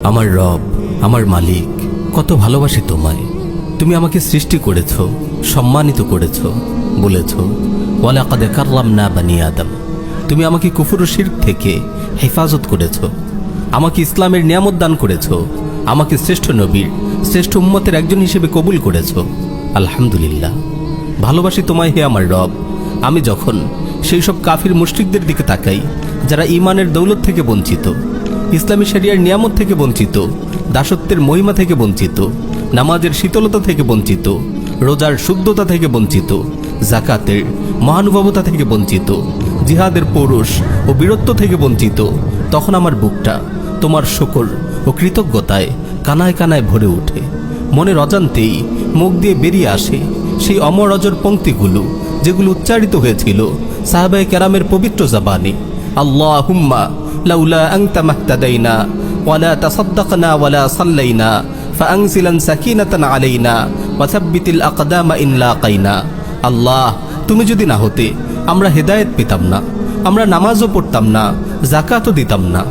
আমার রব, আমার মালিক, কত ভালোবাসি তোমায়। তুমি আমাকে সৃষ্টি করেছ, সম্মানিত করেছ, বলেছ ওয়ালাকাদ কাররামনা বানি আদম। তুমি আমাকে কুফর ও শিরক থেকে হেফাজত করেছ, আমাকে ইসলামের নিয়ামত দান করেছ, আমাকে শ্রেষ্ঠ নবীর, শ্রেষ্ঠ উম্মতের একজন হিসেবে কবুল করেছ। আলহামদুলিল্লাহ, ভালোবাসি তোমায় হে আমার রব। আমি যখন সেই সব কাফির মুশরিকদের দিকে তাকাই যারা ঈমানের দৌলত থেকে বঞ্চিত, ইসলামী শরিয়ার নিয়ামত থেকে বঞ্চিত, দাসত্বের মহিমা থেকে বঞ্চিত, নামাজের শীতলতা থেকে বঞ্চিত, রোজার শুদ্ধতা থেকে বঞ্চিত, জাকাতের মহানুভবতা থেকে বঞ্চিত, জিহাদের পৌরুষ ও বীরত্ব থেকে বঞ্চিত, তখন আমার বুকটা তোমার শকর ও কৃতজ্ঞতায় কানায় কানায় ভরে ওঠে। মনের অজান্তেই মুখ দিয়ে বেরিয়ে আসে সেই অমর অজর পংক্তিগুলো যেগুলো উচ্চারিত হয়েছিল সাহাবায়ে কেরামের পবিত্র জবানে। আল্লাহুম্মা লাউলা আনতা মাহতাদাইনা ওয়ালা তাসাদ্দাকনা ওয়ালা সাল্লাইনা ফাআনজিলান সাকিনাতান আলাইনা ওয়া সাব্বিতিল আকদামা ইন লাকাইনা। আল্লাহ, তুমি যদি না হতে আমরা হেদায়েত পেতাম না, আমরা নামাজও পড়তাম না, যাকাতও দিতাম না।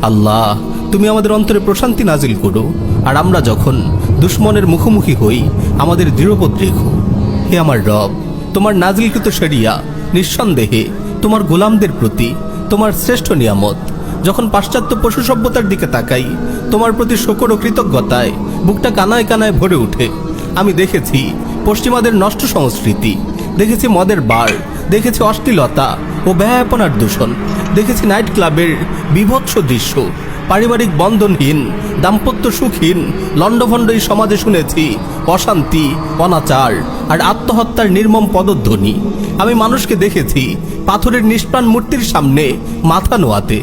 আল্লাহ, তুমি আমাদের অন্তরে প্রশান্তি নাজিল করো, আর আমরা যখন দুশ্মনের মুখোমুখি হই আমাদের দৃঢ়বোধ রেখো। হে আমার রব, তোমার নাজিলকৃত শরিয়া নিঃসন্দেহে তোমার গোলামদের প্রতি তোমার শ্রেষ্ঠ নিয়ামত। যখন পাশ্চাত্য পশু সভ্যতার দিকে তাকাই, তোমার প্রতি শকর ও কৃতজ্ঞতায় বুকটা কানায় কানায় ভরে ওঠে। আমি দেখেছি পশ্চিমাদের নষ্ট সংস্কৃতি, দেখেছি মদের বার, দেখেছি অশ্লীলতা ও ব্যয়াপনার দূষণ, দেখেছি নাইট ক্লাবের বিভৎস দৃশ্য, পারিবারিক বন্ধনহীন, দাম্পত্য সুখহীন লণ্ডভণ্ড এই সমাজে শুনেছি অশান্তি, অনাচার আর আত্মহত্যার নির্মম পদধ্বনি। আমি মানুষকে দেখেছি পাথরের নিষ্প্রাণ মূর্তির সামনে মাথা নোয়াতে,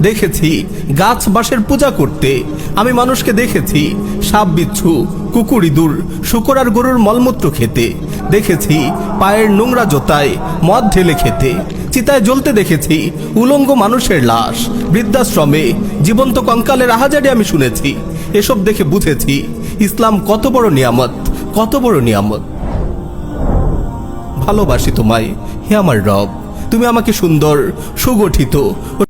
দেখেছি গাছ বাঁশের পূজা করতে। আমি মানুষকে দেখেছি সাপ বিচ্ছু, কুকুর, ইঁদুর, শূকর আর গরুর মলমূত্র খেতে, দেখেছি পায়ের নোংরা জোতায় মদ ঢেলে খেতে, চিতায় জ্বলতে দেখেছি উলঙ্গ মানুষের লাশ, বৃদ্ধাশ্রমে জীবন্ত কঙ্কালের আহাজারি আমি শুনেছি। এসব দেখে বুঝেছি ইসলাম কত বড় নিয়ামত, কত বড় নিয়ামত। ভালোবাসি তোমায় হে আমার রব। তুমি আমাকে সুন্দর, সুগঠিত ও